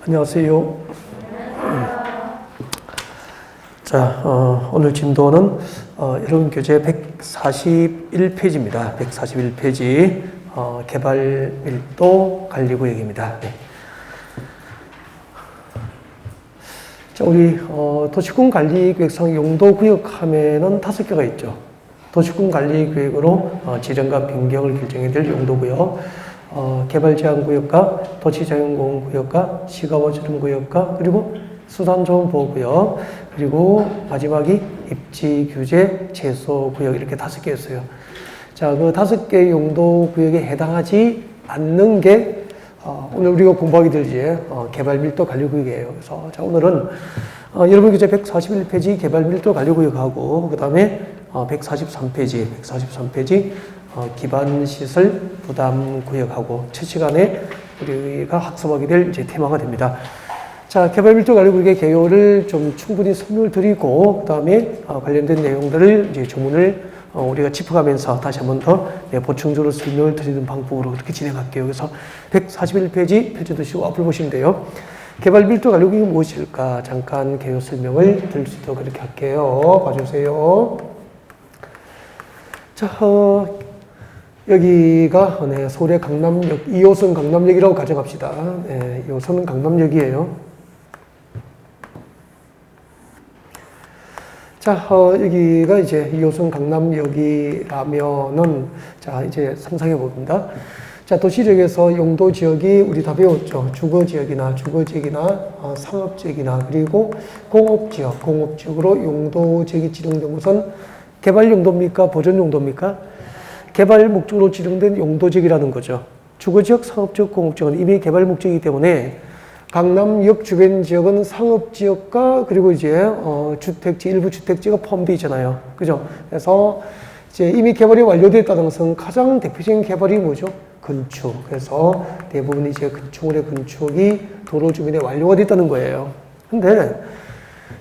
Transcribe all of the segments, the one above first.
안녕하세요. 자, 오늘 진도는 여러분 교재 141페이지입니다. 141페이지 개발 밀도 관리구역입니다. 네. 자, 우리 도시군 관리계획상 용도구역 하면은 5개가 있죠. 도시군 관리계획으로 지정과 변경을 결정해야 될 용도구역, 개발제한구역과 도시자연공원구역과 시가보전구역과 그리고 수산조언보호구역, 그리고 마지막이 입지규제 제소구역, 이렇게 5개였어요. 자, 그 5개 용도구역에 해당하지 않는 게 오늘 우리가 공부하게 될 이제 개발밀도 관리구역이에요. 그래서 자, 오늘은 여러분 교재 141페이지 개발밀도 관리구역하고 그 다음에 143페이지 기반시설 부담구역하고 첫 시간에 우리가 학습하게 될 이제 테마가 됩니다. 자, 개발밀도 관리구역의 개요를 좀 충분히 설명을 드리고 그 다음에 관련된 내용들을 이제 조문을 우리가 짚어가면서 다시 한 번 더 보충적으로 설명을 드리는 방법으로 그렇게 진행할게요. 그래서 141페이지 펼쳐두시고 앞을 보시면 돼요. 개발밀도 관리구역이 무엇일까? 잠깐 개요 설명을 드릴 수 있도록 그렇게 할게요. 봐주세요. 자, 여기가 서울의 강남역, 2호선 강남역이라고 가정합시다. 2호선은 강남역이에요. 자, 여기가 이제 2호선 강남역이라면은, 자, 이제 상상해 봅니다. 자, 도시지역에서 용도 지역이 우리 다 배웠죠. 주거지역이나 상업지역이나 그리고 공업지역으로 용도 지역이 지정된 것은 개발 용도입니까? 보전 용도입니까? 개발 목적으로 지정된 용도 지역이라는 거죠. 주거지역, 상업지역, 공업지역은 이미 개발 목적이기 때문에 강남역 주변 지역은 상업지역과 그리고 이제 주택지, 일부 주택지가 포함되어 있잖아요. 그죠? 그래서 이제 이미 개발이 완료됐다는 것은 가장 대표적인 개발이 뭐죠? 건축. 그래서 대부분 이제 건축물의 건축이 도로 주변에 완료가 됐다는 거예요. 근데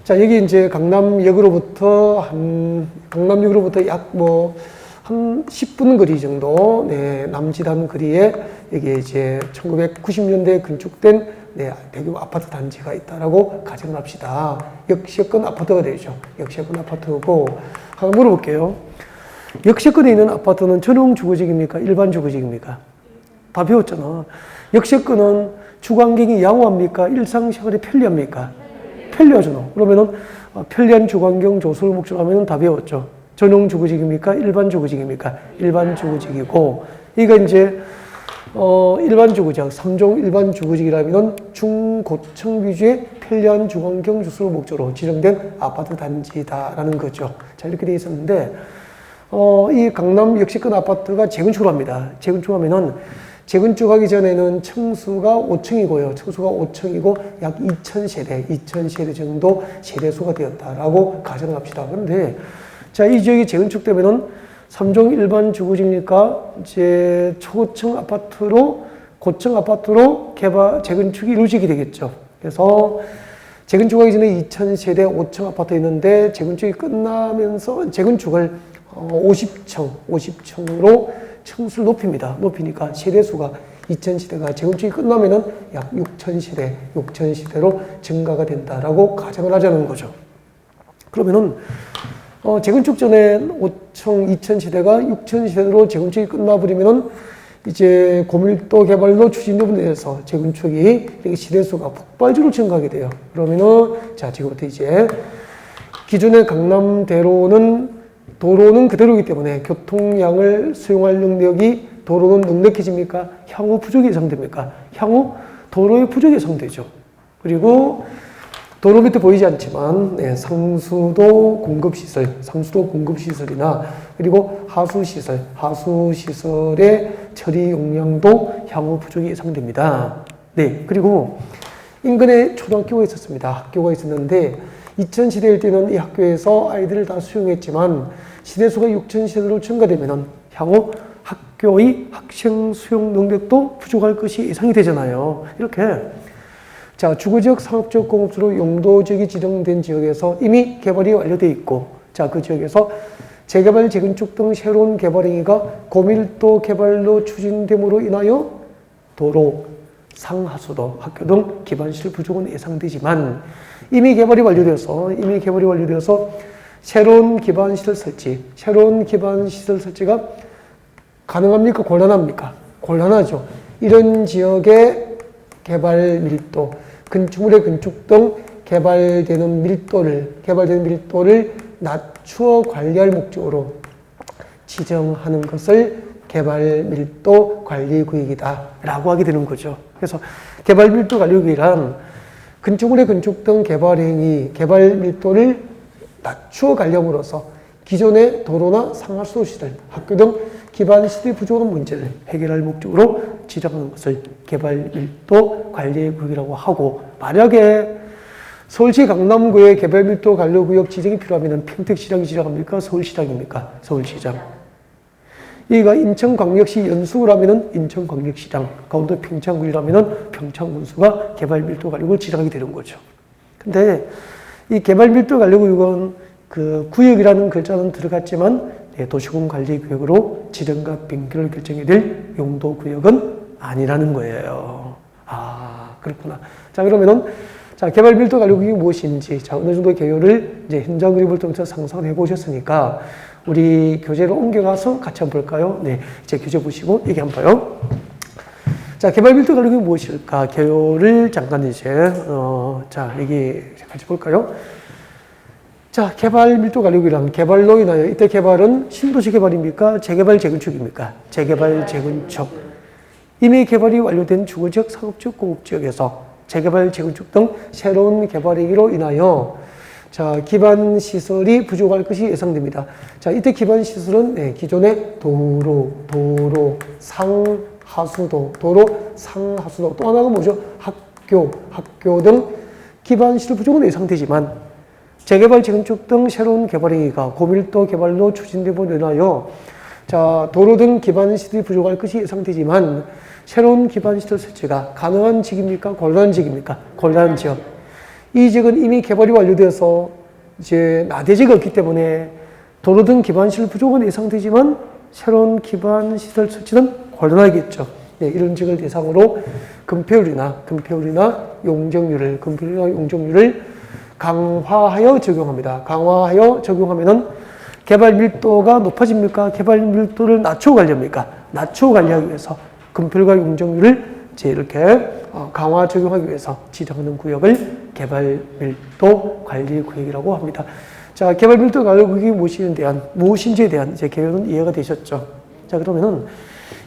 자, 여기 이제 강남역으로부터 약 한 10분 거리 정도, 남지단 거리에 여기 이제 1990년대에 건축된 대규모 아파트 단지가 있다라고 가정을 합시다. 역세권 아파트가 되죠. 역세권 아파트고, 한번 물어볼게요. 역세권에 있는 아파트는 전용 주거지역입니까? 일반 주거지역입니까? 다 배웠잖아. 역세권은 주거환경이 양호합니까? 일상생활이 편리합니까? 편리하잖아. 그러면은 편리한 주거환경 조성을 목적으로 하면은 다 배웠죠. 전용 주거지역입니까? 일반 주거지역입니까? 일반 주거지역이고, 이거 이제 일반 주거지역, 3종 일반 주거지역이라면은 중고층 위주의 편리한 주거환경 조성을 목적으로 지정된 아파트 단지다라는 거죠. 자, 이렇게 되어 있었는데, 이 강남 역세권 아파트가 재건축을 합니다. 재건축하면은 재건축하기 전에는 층수가 5층이고요. 층수가 5층이고 약 2,000세대 정도 세대수가 되었다라고 가정을 합시다. 그런데 자, 이 지역이 재건축되면은 3종 일반 주거지니까 이제 초고층 아파트로 고층 아파트로 재건축이 이루어지게 되겠죠. 그래서 재건축하기 전에 2,000세대 5층 아파트였는데 재건축이 끝나면서 재건축을 50층으로 층수를 높입니다. 높이니까 세대수가 2,000세대가 재건축이 끝나면은 약 6,000세대로 증가가 된다라고 가정을 하자는 거죠. 그러면은 재건축 전에 5층 2,000세대가 6,000세대로 재건축이 끝나버리면은 이제 고밀도 개발로 추진되는 데서 재건축이 세대수가 폭발적으로 증가하게 돼요. 그러면은 자, 지금부터 이제 기존의 강남대로는 도로는 그대로이기 때문에 교통량을 수용할 능력이 도로는 넉넉해집니까? 향후 부족이 예상됩니까? 향후 도로의 부족이 예상되죠. 그리고 도로 밑에 보이지 않지만 상수도 공급시설이나 그리고 하수시설의 처리 용량도 향후 부족이 예상됩니다. 네, 그리고 인근에 초등학교가 있었습니다. 학교가 있었는데 2,000세대일 때는 이 학교에서 아이들을 다 수용했지만 세대수가 6,000세대로 증가되면 향후 학교의 학생 수용 능력도 부족할 것이 예상이 되잖아요. 이렇게 자, 주거지역, 상업지역, 공업지로 용도지역이 지정된 지역에서 이미 개발이 완료되어 있고, 자, 그 지역에서 재개발, 재건축 등 새로운 개발 행위가 고밀도 개발로 추진됨으로 인하여 도로, 상하수도, 학교 등 기반시설 부족은 예상되지만 이미 개발이 완료되어서 새로운 기반시설 설치가 가능합니까? 곤란합니까? 곤란하죠. 이런 지역의 개발 밀도, 건축물의 건축 등 개발되는 밀도를 낮추어 관리할 목적으로 지정하는 것을 개발 밀도 관리 구역이다 라고 하게 되는 거죠. 그래서 개발 밀도 관리 구역이란 건축물의 건축 등 개발 행위, 개발 밀도를 낮추어 관리함으로써 기존의 도로나 상하수도 시설, 학교 등 기반 시설이 부족한 문제를 해결할 목적으로 지정하는 것을 개발 밀도 관리 구역이라고 하고, 만약에 서울시 강남구의 개발 밀도 관리 구역 지정이 필요하면 평택시장이 지정합니까? 서울시장입니까? 서울시장. 여기가 인천광역시 연수구라면 인천광역시장, 강원도 평창군이라면 평창군수가 개발 밀도 관리 구역을 지정하게 되는 거죠. 근데 이 개발 밀도 관리 구역은 그 구역이라는 글자는 들어갔지만 도시군 관리 구역으로 지정과 변경을 결정해야 될 용도 구역은 아니라는 거예요. 아, 그렇구나. 자, 그러면은 개발 밀도 관리 구역이 무엇인지, 어느 정도 개요를 이제 현장 그림을 통해서 상상을 해 보셨으니까 우리 교재로 옮겨가서 같이 한번 볼까요? 네, 이제 교재 보시고 얘기 한번 봐요. 자, 개발 밀도 관리 구역이 무엇일까? 개요를 잠깐 이제 얘기 같이 볼까요? 자, 개발 밀도 관리 구역이란 개발로 인하여, 이때 개발은 신도시 개발입니까? 재개발, 재건축입니까? 재개발, 재건축. 이미 개발이 완료된 주거지역, 상업지역, 공업지역에서 재개발, 재건축 등 새로운 개발 행위로 인하여 기반 시설이 부족할 것이 예상됩니다. 자, 이때 기반 시설은 기존의 도로, 상하수도, 또 하나가 뭐죠? 학교 등 기반 시설 부족은 예상되지만 재개발, 재건축 등 새로운 개발 행위가 고밀도 개발로 추진됨으로 인하여 도로 등 기반 시설이 부족할 것이 예상되지만 새로운 기반 시설 설치가 가능한 지역입니까? 곤란한 지역입니까? 곤란한 지역. 이 지역은 이미 개발이 완료되어서 이제 나대지가 없기 때문에 도로 등 기반 시설 부족은 예상되지만 새로운 기반 시설 설치는 곤란하겠죠. 네, 이런 지역을 대상으로 건폐율이나 용적률을 강화하여 적용합니다. 강화하여 적용하면은 개발 밀도가 높아집니까? 개발 밀도를 낮추어 관리합니까? 낮추어 관리하기 위해서 건폐율과 용적률을 이렇게 강화 적용하기 위해서 지정하는 구역을 개발 밀도 관리 구역이라고 합니다. 자, 개발 밀도 관리 구역이 무엇인지에 대한 이제 개요는 이해가 되셨죠? 자, 그러면은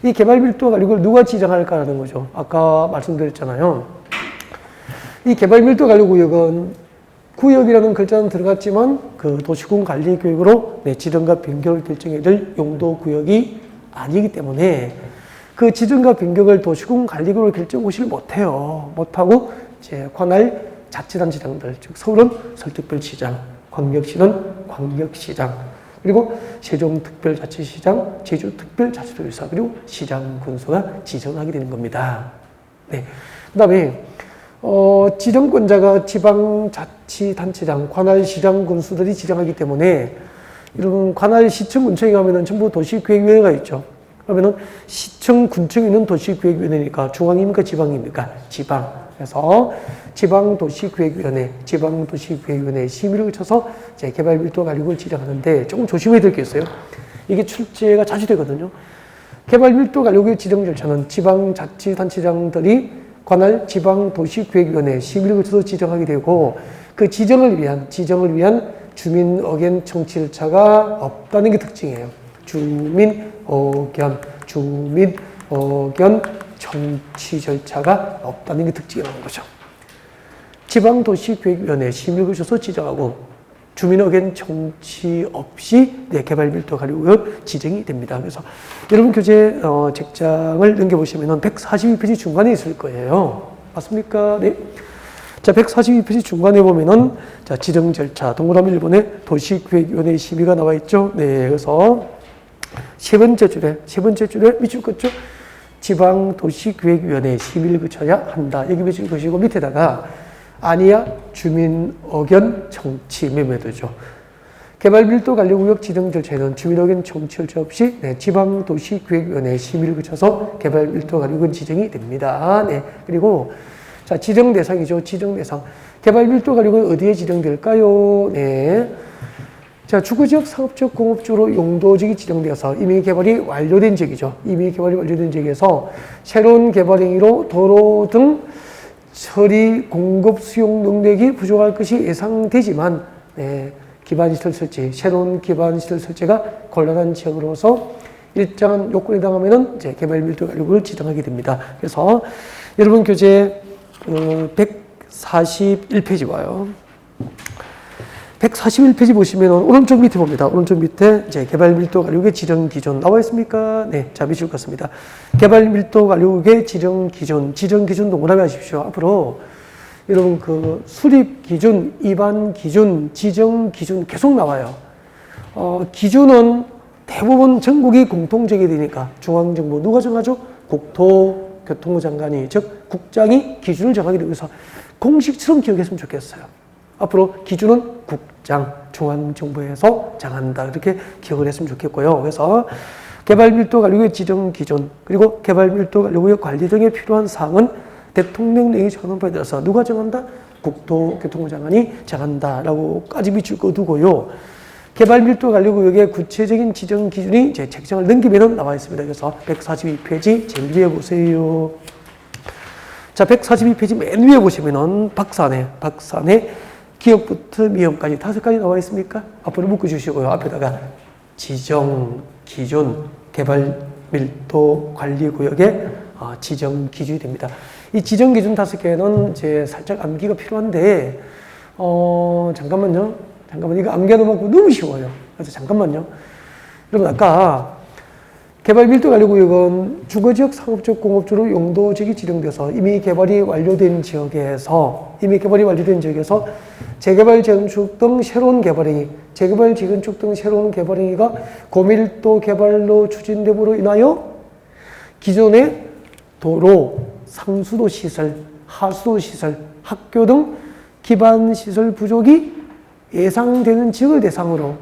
이 개발 밀도 관리 구역을 누가 지정할까라는 거죠. 아까 말씀드렸잖아요. 이 개발 밀도 관리 구역은 구역이라는 글자는 들어갔지만 그 도시군 관리 구역으로 지정과 변경을 결정해야 될 용도 구역이 아니기 때문에 그 지정과 변경을 도시군 관리구역으로 결정하지 못해요. 못하고 이제 관할 자치단체장들, 즉 서울은 서울특별시장, 광역시는 광역시장, 그리고 세종특별자치시장, 제주특별자치도지사, 그리고 시장군수가 지정하게 되는 겁니다. 네. 그다음에 지정권자가 지방자치단체장, 관할시장군수들이 지정하기 때문에 이런 관할시청군청에 가면은 전부 도시계획위원회가 있죠. 그러면은 시청군청에 있는 도시계획위원회니까 중앙입니까? 지방입니까? 지방. 그래서 지방도시계획위원회 심의를 거쳐서 이제 개발밀도 관리구역을 지정하는데 조금 조심해야 될 게 있어요. 이게 출제가 자주 되거든요. 개발밀도 관리구역 지정 절차는 지방자치단체장들이 관할 지방도시계획위원회 심의를 거쳐서 지정하게 되고, 그 지정을 위한 주민 의견 청취 절차가 없다는 게 특징이에요. 주민 의견 청취 절차가 없다는 게 특징이라는 거죠. 지방도시계획위원회 심의를 거쳐서 지정하고 주민 의견 청취 없이 개발밀도 관리구역 지정이 됩니다. 그래서 여러분 교재 책장을 넘겨보시면 142페이지 중간에 있을 거예요. 맞습니까? 네. 자, 142페이지 중간에 보면은 지정 절차, 동그라미 1번에 도시계획위원회 심의가 나와 있죠. 네. 그래서 세 번째 줄에 밑줄 긋죠. 지방도시계획위원회 심의를 거쳐야 한다. 여기 밑줄 긋으시고 밑에다가 아니야 주민 의견 청취 매매도죠. 개발밀도관리구역 지정 절차에는 주민의견 청취 절차 없이 지방도시기획위원회 심의를 거쳐서 개발밀도관리구역 지정이 됩니다. 그리고 자, 지정 대상이죠. 지정 대상. 개발밀도관리구역 어디에 지정될까요? 자, 주거지역, 상업지역, 공업지로 용도지역이 지정되어서 이미 개발이 완료된 지역이죠. 이미 개발이 완료된 지역에서 새로운 개발 행위로 도로 등 처리, 공급, 수용 능력이 부족할 것이 예상되지만 기반시설 설치, 새로운 기반시설 설치가 곤란한 지역으로서 일정한 요건에 해당하면은 이제 개발밀도관리구역을 지정하게 됩니다. 그래서 여러분 교재 141페이지 와요. 141페이지 보시면 오른쪽 밑에 봅니다. 오른쪽 밑에 이제 개발밀도관리구역의 지정 기준 나와 있습니까? 네, 자 밑줄 긋습니다. 개발밀도관리구역의 지정 기준 동그라미 하십시오. 앞으로 여러분 그 수립 기준, 입안 기준, 지정 기준 계속 나와요. 기준은 대부분 전국이 공통적이 되니까 중앙정부 누가 정하죠? 국토교통부 장관이 즉 국장이 기준을 정하게 되고 있어서 공식처럼 기억했으면 좋겠어요. 앞으로 기준은 국장, 중앙정부에서 정한다. 이렇게 기억을 했으면 좋겠고요. 그래서 개발밀도관리구역 지정 기준, 그리고 개발밀도관리구역 관리 등에 필요한 사항은 대통령령이 정하는 바에 따라서 누가 정한다? 국토교통부 장관이 정한다라고까지 밑줄 그어두고요. 개발밀도관리구역의 구체적인 지정 기준이 제 책장을 넘기면 나와 있습니다. 그래서 142페이지 제일 위에 보세요. 자, 142페이지 맨 위에 보시면은 박산에 기역부터 미음까지 5가지 나와 있습니까? 앞으로 묶어주시고요. 앞에다가 지정, 기준, 개발밀도관리구역의 지정 기준이 됩니다. 이 지정 기준 5개는 이제 살짝 암기가 필요한데, 잠깐만요. 이거 암기하다 보면 너무 쉬워요. 그래서 잠깐만요. 여러분, 아까 개발밀도관리구역은 주거지역, 상업지역, 공업지로 용도지역이 지정돼서 이미 개발이 완료된 지역에서 재개발, 재건축 등 새로운 개발행위, 재개발, 재건축 등 새로운 개발행위가 고밀도 개발로 추진됨으로 인하여 기존의 도로, 상수도 시설, 하수도 시설, 학교 등 기반 시설 부족이 예상되는 지역을 대상으로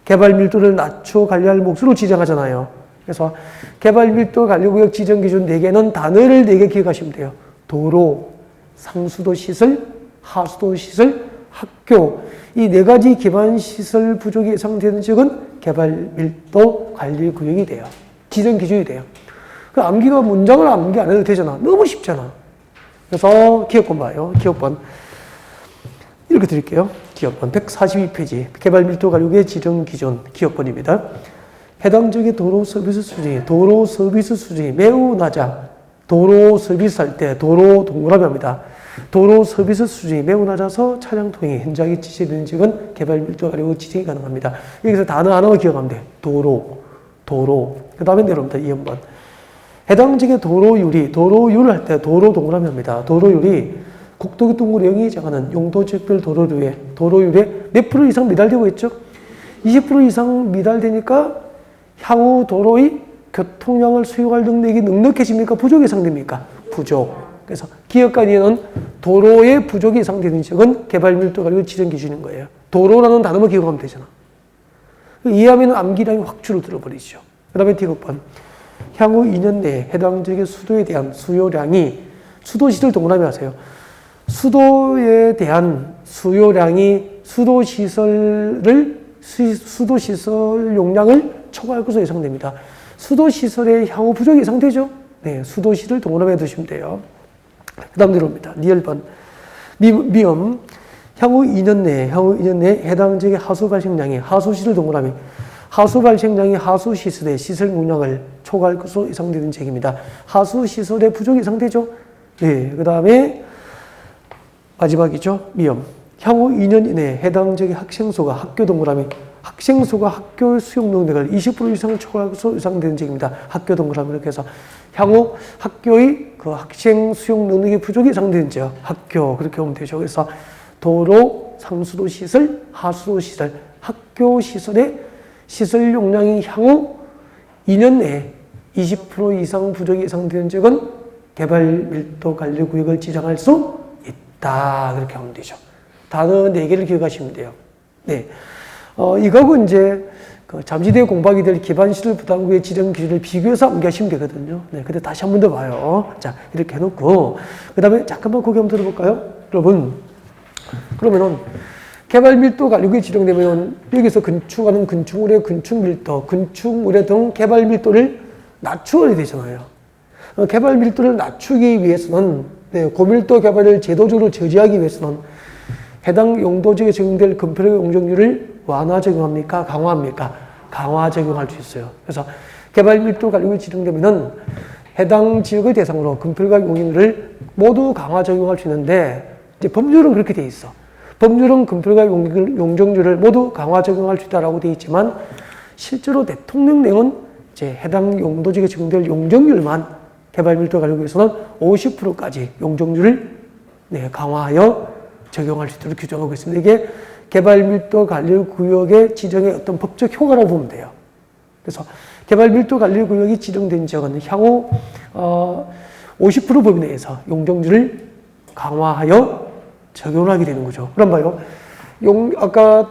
개발 밀도를 낮춰 관리할 몫으로 지정하잖아요. 그래서 개발 밀도 관리구역 지정 기준 4개는 단어를 4개 기억하시면 돼요. 도로, 상수도 시설, 하수도 시설, 학교. 이 4가지 기반 시설 부족이 예상되는 지역은 개발 밀도 관리구역이 돼요. 지정 기준이 돼요. 그 암기가 문장을 암기 안 해도 되잖아. 너무 쉽잖아. 그래서 기억번 봐요. 기억번. 이렇게 드릴게요. 기억번 142페이지. 개발밀도관리구역의 지정 기준 기억번입니다. 해당 지역의 도로 서비스 수준이 매우 낮아. 도로 서비스 할 때 도로 동그라미 합니다. 도로 서비스 수준이 매우 낮아서 차량 통행이 현저하게 지체되는 지역은 개발밀도관리구역 지정이 가능합니다. 여기서 단어 하나만 기억하면 돼. 도로. 그 다음에 내려옵니다. 2번번. 해당 지역의 도로율을 할 때 도로 동그라미 합니다. 도로율이 국토교통부 령이 정하는 용도지역별 도로율에 몇 프로 이상 미달되고 있죠? 20% 이상 미달되니까 향후 도로의 교통량을 수용할 능력이 넉넉해집니까? 부족 예상됩니까? 부족. 그래서 기업간에는 도로의 부족이 예상되는 지역은 개발밀도관리구역 지정 기준인 거예요. 도로라는 단어만 기억하면 되잖아. 이해하면 암기량이 확 줄어들어버리죠. 그 다음에 D급번. 향후 2년 내에 해당 지역의 수도에 대한 수요량이 수도시설 동그라미 하세요. 수도에 대한 수요량이 수도시설 용량을 초과할 것으로 예상됩니다. 수도시설의 향후 부족이 예상되죠? 네, 수도시설 동그라미에 두시면 돼요. 그 다음 내려옵니다. 니얼번. 미음. 향후 2년 내에 해당 지역의 하수 발생량이 하수시설 동그라미. 하수 발생량이 하수시설의 시설 용량을 초과할 것으로 예상되는 지역입니다. 하수시설의 부족이 예상되죠? 네, 그 다음에 마지막이죠. 미음. 향후 2년 이내에 해당 지역의 학생수가 학교 동그라미. 학생수가 학교 수용 능력을 20% 이상 초과할 것으로 예상되는 지역입니다. 학교 동그라미 이렇게 해서 향후 학교의 그 학생 수용 능력의 부족이 예상되는 지역. 학교 그렇게 보면 되죠. 그래서 도로, 상수도 시설, 하수도 시설, 학교 시설의 시설 용량이 향후 2년 내에 20% 이상 부족이 예상되는 지역은 개발밀도관리구역을 지정할 수 있다. 그렇게 하면 되죠. 단어 4개를 기억하시면 돼요. 네. 이거하고 이제 그 잠시 뒤에 공부하게 될 기반시설 부담구의 지정 기준을 비교해서 암기하시면 되거든요. 네, 근데 다시 한 번 더 봐요. 자, 이렇게 해놓고, 그 다음에 잠깐만 고개 한번 들어볼까요? 여러분, 그러면은, 개발 밀도 관리구에 지정되면 여기서 건축하는 건축물의 건축 밀도, 건축물의 등 개발 밀도를 낮추어야 되잖아요. 개발 밀도를 낮추기 위해서는, 네, 고밀도 개발을 제도적으로 저지하기 위해서는 해당 용도지역에 적용될 건폐력 용적률을 완화 적용합니까? 강화합니까? 강화 적용할 수 있어요. 그래서 개발 밀도 관리구에 지정되면은 해당 지역의 대상으로 건폐력과 용적률을 모두 강화 적용할 수 있는데, 이제 법률은 그렇게 돼 있어. 법률은 건폐력과 용적률을 모두 강화 적용할 수 있다라고 돼 있지만, 실제로 대통령령은 이제 해당 용도지역에 적용될 용적률만 개발 밀도 관리구에서는 50%까지 용적률을 강화하여 적용할 수 있도록 규정하고 있습니다. 이게 개발 밀도 관리 구역의 지정의 어떤 법적 효과라고 보면 돼요. 그래서 개발 밀도 관리 구역이 지정된 지역은 향후 50% 범위 내에서 용적률을 강화하여 적용하게 되는 거죠. 그럼 봐요. 아까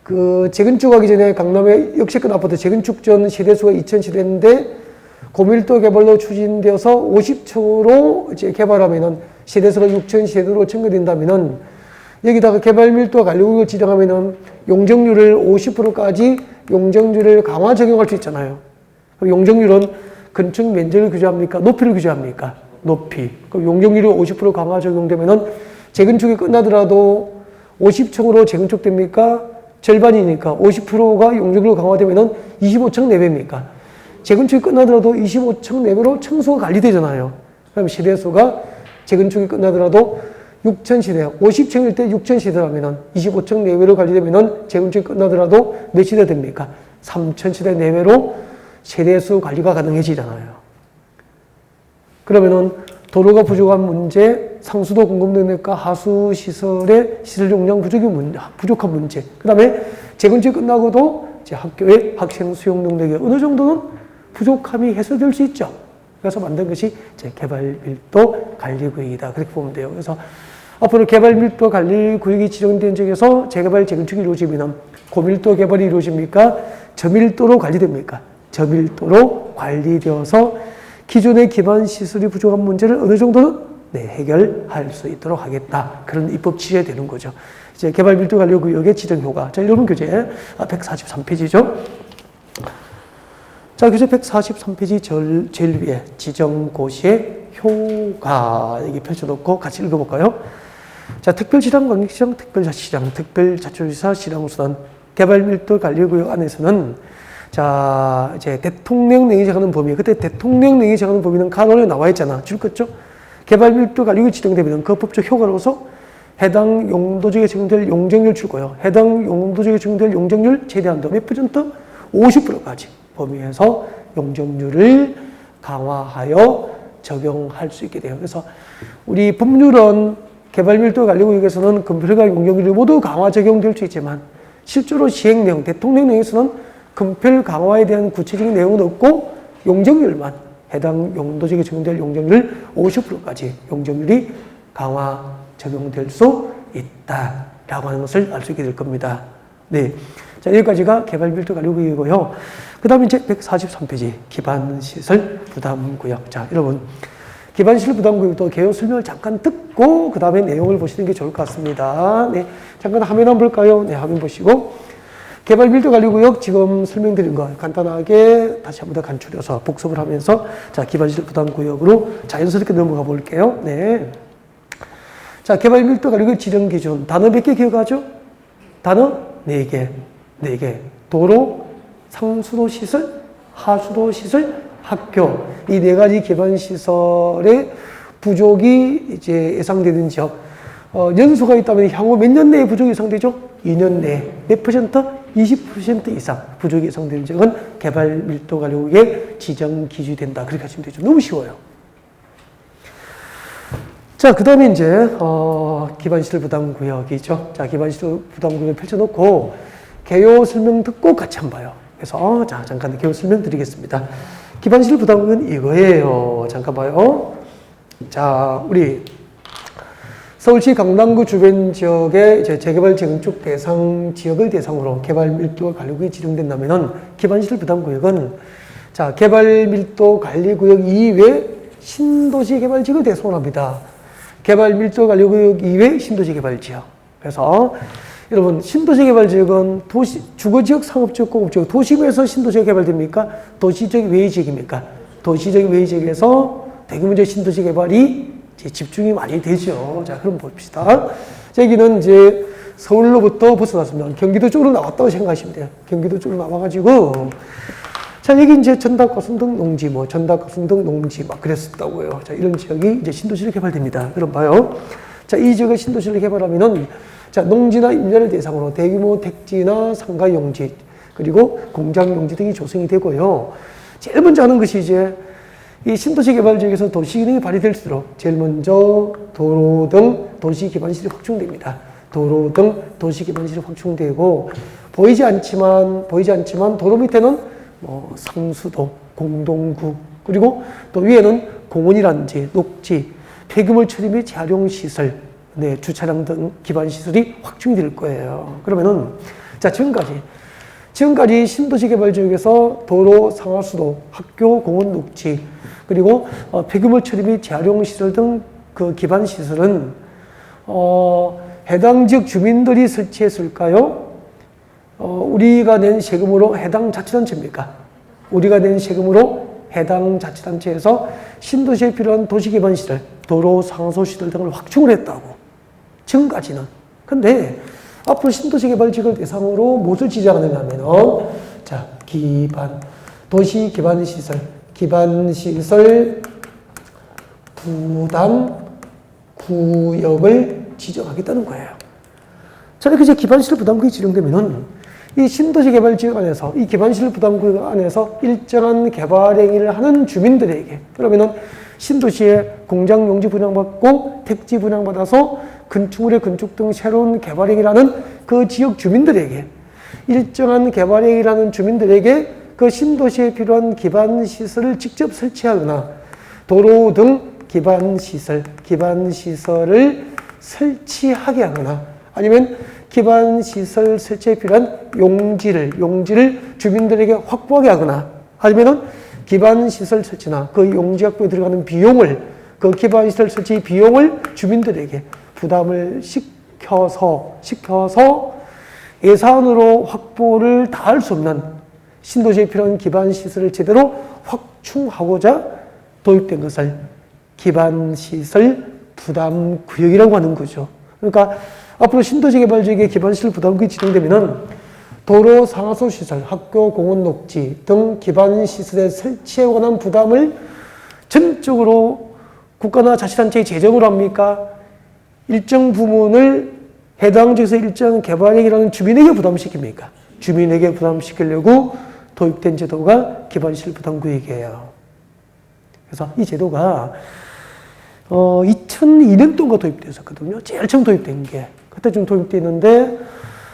그 재건축하기 전에 강남의 역세권 아파트 재건축 전 세대수가 2000세대인데 고밀도 개발로 추진되어서 50층으로 이제 개발하면은 세대수가 6000세대로 증가된다면은 여기다가 개발 밀도 관리구역을 지정하면은 용적률을 50%까지 용적률을 강화 적용할 수 있잖아요. 그럼 용적률은 건축 면적을 규제합니까? 높이를 규제합니까? 높이. 그럼 용적률이 50% 강화 적용되면은 재건축이 끝나더라도 50층으로 재건축됩니까? 절반이니까 50%가 용적률로 강화되면은 25층 내외입니까? 재건축이 끝나더라도 25층 내외로 층수가 관리되잖아요. 그럼 세대수가 재건축이 끝나더라도 6000세대, 50층일 때 6000세대라면은 25층 내외로 관리되면은 재건축이 끝나더라도 몇 세대 됩니까? 3000세대 내외로 세대수 관리가 가능해지잖아요. 그러면은 도로가 부족한 문제, 상수도 공급 능력과 하수 시설의 시설 용량 부족한 문제. 그 다음에 재건축이 끝나고도 이제 학교의 학생 수용 능력이 어느 정도는 부족함이 해소될 수 있죠. 그래서 만든 것이 이제 개발 밀도 관리 구역이다. 그렇게 보면 돼요. 그래서 앞으로 개발 밀도 관리 구역이 지정된 지역에서 재개발 재건축이 이루어지면 고밀도 개발이 이루어집니까? 저밀도로 관리됩니까? 저밀도로 관리되어서 기존의 기반 시설이 부족한 문제를 어느 정도는 해결할 수 있도록 하겠다. 그런 입법 취지가 되는 거죠. 이제 개발 밀도 관리 구역의 지정 효과. 자, 여러분 교재 143페이지죠. 자, 교재 143페이지 제일 위에 지정고시의 효과 여기 펼쳐놓고 같이 읽어볼까요? 자, 특별시장, 광역시장, 특별자치시장, 특별자치도지사, 시장수단, 개발밀도 관리구역 안에서는 자, 이제 대통령령이 정하는 범위, 그때 대통령령이 정하는 범위는 간언에 나와 있잖아. 줄 것죠? 개발밀도 관리구역이 지정되면 그 법적 효과로서 해당 용도지역에 적용될 용적률 줄 거예요. 해당 용도지역에 적용될 용적률 최대한도 몇 %? 50%까지 범위에서 용적률을 강화하여 적용할 수 있게 돼요. 그래서 우리 법률은 개발밀도 관리구역에서는 건폐력과 용적률이 모두 강화 적용될 수 있지만 실제로 시행 내용, 대통령령에서는 건폐 강화에 대한 구체적인 내용은 없고 용적률만 해당 용도지역에 적용될 용적률 50%까지 용적률이 강화 적용될 수 있다라고 하는 것을 알 수 있게 될 겁니다. 네. 자, 여기까지가 개발밀도 관리구역이고요. 그 다음에 이제 143페이지 기반시설 부담구역. 자, 여러분 기반시설 부담구역도 개요 설명을 잠깐 듣고 그 다음에 내용을 보시는 게 좋을 것 같습니다. 네, 잠깐 화면 한번 볼까요? 네, 화면 보시고 개발밀도 관리구역 지금 설명드린 거 간단하게 다시 한번 더 간추려서 복습을 하면서 자, 기반시설 부담구역으로 자연스럽게 넘어가 볼게요. 네. 자, 개발밀도 관리구역 지정 기준 단어 몇 개 기억하죠? 단어 4개. 4개. 도로, 상수도 시설, 하수도 시설, 학교. 이 4가지 기반 시설의 부족이 이제 예상되는 지역. 연수가 있다면 향후 몇 년 내에 부족이 예상되죠? 2년 내에. 몇 %? 20% 이상 부족이 예상되는 지역은 개발 밀도 관리구역의 지정 기준이 된다. 그렇게 하시면 되죠. 너무 쉬워요. 자, 그 다음에 이제, 기반시설 부담구역이죠. 자, 기반시설 부담구역을 펼쳐놓고, 개요 설명 듣고 같이 한번 봐요. 그래서, 자, 잠깐 개요 설명 드리겠습니다. 기반시설 부담구역은 이거예요. 잠깐 봐요. 자, 우리, 서울시 강남구 주변 지역의 이제 재개발 재건축 대상 지역을 대상으로 개발 밀도 관리구역이 지정된다면은 기반시설 부담구역은 자, 개발 밀도 관리구역 이외 신도시 개발 지역을 대상으로 합니다. 개발 밀도 관리구역 이외 신도시 개발 지역. 그래서 여러분 신도시 개발 지역은 도시, 주거지역, 상업지역, 공업지역, 도심에서 신도시가 개발됩니까? 도시적 외의 지역입니까? 도시적 외의 지역에서 대규모적 신도시 개발이 이제 집중이 많이 되죠. 자, 그럼 봅시다. 여기는 이제 서울로부터 벗어났습니다. 경기도 쪽으로 나왔다고 생각하시면 돼요. 경기도 쪽으로 나와가지고. 자, 여기 이제 전답과순등 농지, 전답과순등 농지 막 그랬었다고요. 자, 이런 지역이 이제 신도시로 개발됩니다. 그럼 봐요. 자, 이 지역을 신도시로 개발하면은 자, 농지나 임야를 대상으로 대규모 택지나 상가 용지, 그리고 공장 용지 등이 조성이 되고요. 제일 먼저 하는 것이 이제 이 신도시 개발 지역에서 도시 기능이 발휘될수록 제일 먼저 도로 등 도시 기반시설이 확충됩니다. 도로 등 도시 기반시설이 확충되고 보이지 않지만 도로 밑에는 뭐 상수도, 공동구, 그리고 또 위에는 공원이라든지 녹지, 폐기물 처리 및 재활용 시설, 네, 주차장 등 기반 시설이 확충이 될 거예요. 그러면은 자, 지금까지 신도시 개발 지역에서 도로, 상하수도, 학교, 공원, 녹지, 그리고 폐기물 처리 및 재활용 시설 등 그 기반 시설은 해당 지역 주민들이 설치했을까요? 우리가 낸 세금으로 해당 자치단체입니까? 우리가 낸 세금으로 해당 자치단체에서 신도시에 필요한 도시 기반 시설, 도로, 상하수 시설 등을 확충을 했다고. 지금까지는. 근데 앞으로 신도시 개발 지역을 대상으로 무엇을 지정하느냐면은 자, 도시 기반 시설 부담 구역을 지정하겠다는 거예요. 자, 이렇게 이제 기반시설 부담구역이 지정되면은 이 신도시 개발 지역 안에서 이 기반시설 부담구역 안에서 일정한 개발 행위를 하는 주민들에게 그러면은 신도시에 공장 용지 분양받고 택지 분양받아서 건축물의 건축 등 새로운 개발 행위를 하는 그 지역 주민들에게 일정한 개발 행위를 하는 주민들에게 그 신도시에 필요한 기반 시설을 직접 설치하거나 도로 등 기반 시설을 설치하게 하거나 아니면 기반 시설 설치에 필요한 용지를 주민들에게 확보하게 하거나 아니면은 기반 시설 설치나 그 용지 확보에 들어가는 비용을 그 기반 시설 설치 비용을 주민들에게 부담을 시켜서 예산으로 확보를 다 할 수 없는 신도시에 필요한 기반 시설을 제대로 확충하고자 도입된 것을 기반시설 부담구역이라고 하는 거죠. 그러니까 앞으로 신도시 개발 지역의 기반시설 부담구역이 지정되면은 도로, 상하수 시설, 학교, 공원, 녹지 등 기반시설의 설치에 관한 부담을 전적으로 국가나 자치단체의 재정으로 합니까? 일정 부분을 해당 지역에서 일정 개발행위라는 주민에게 부담시킵니까? 주민에게 부담시키려고 도입된 제도가 기반시설 부담구역이에요. 그래서 이 제도가 2002년도인가 도입됐었거든요. 제일 처음 도입된 게. 그때 좀 도입됐는데